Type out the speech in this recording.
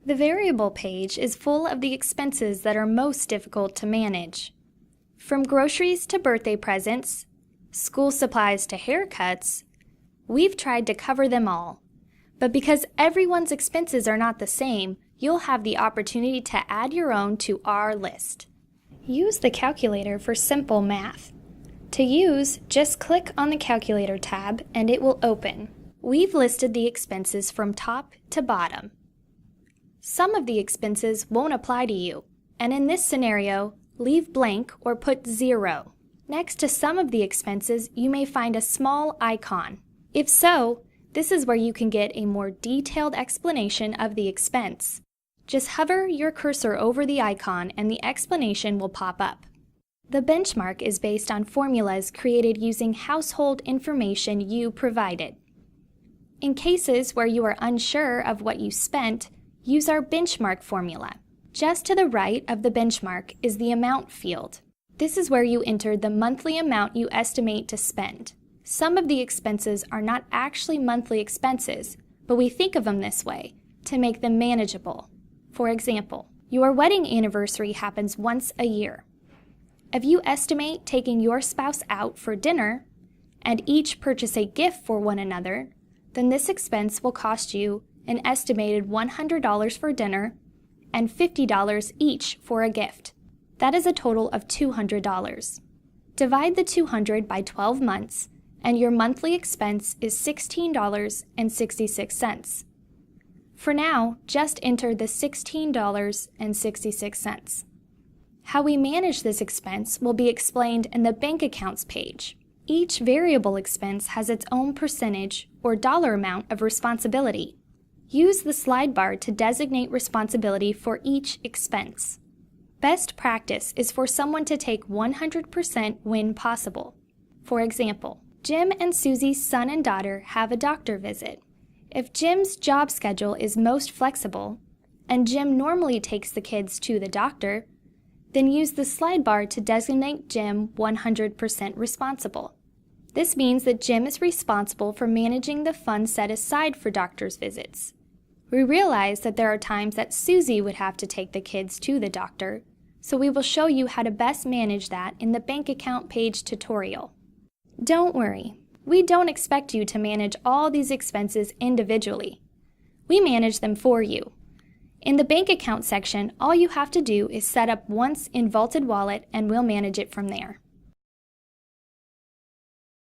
The variable page is full of the expenses that are most difficult to manage. From groceries to birthday presents, school supplies to haircuts, we've tried to cover them all. But because everyone's expenses are not the same, you'll have the opportunity to add your own to our list. Use the calculator for simple math. To use, just click on the Calculator tab and it will open. We've listed the expenses from top to bottom. Some of the expenses won't apply to you, and in this scenario, leave blank or put 0. Next to some of the expenses, you may find a small icon. If so, this is where you can get a more detailed explanation of the expense. Just hover your cursor over the icon and the explanation will pop up. The benchmark is based on formulas created using household information you provided. In cases where you are unsure of what you spent, use our benchmark formula. Just to the right of the benchmark is the amount field. This is where you enter the monthly amount you estimate to spend. Some of the expenses are not actually monthly expenses, but we think of them this way to make them manageable. For example, your wedding anniversary happens once a year. If you estimate taking your spouse out for dinner and each purchase a gift for one another, then this expense will cost you an estimated $100 for dinner and $50 each for a gift. That is a total of $200. Divide the 200 by 12 months, and your monthly expense is $16.66. For now, just enter the $16.66. How we manage this expense will be explained in the bank accounts page. Each variable expense has its own percentage or dollar amount of responsibility. Use the slide bar to designate responsibility for each expense. Best practice is for someone to take 100% when possible. For example, Jim and Susie's son and daughter have a doctor visit. If Jim's job schedule is most flexible, and Jim normally takes the kids to the doctor, then use the slide bar to designate Jim 100% responsible. This means that Jim is responsible for managing the funds set aside for doctor's visits. We realize that there are times that Susie would have to take the kids to the doctor, so we will show you how to best manage that in the bank account page tutorial. Don't worry, we don't expect you to manage all these expenses individually. We manage them for you. In the bank account section, all you have to do is set up once in Vaulted Wallet and we'll manage it from there.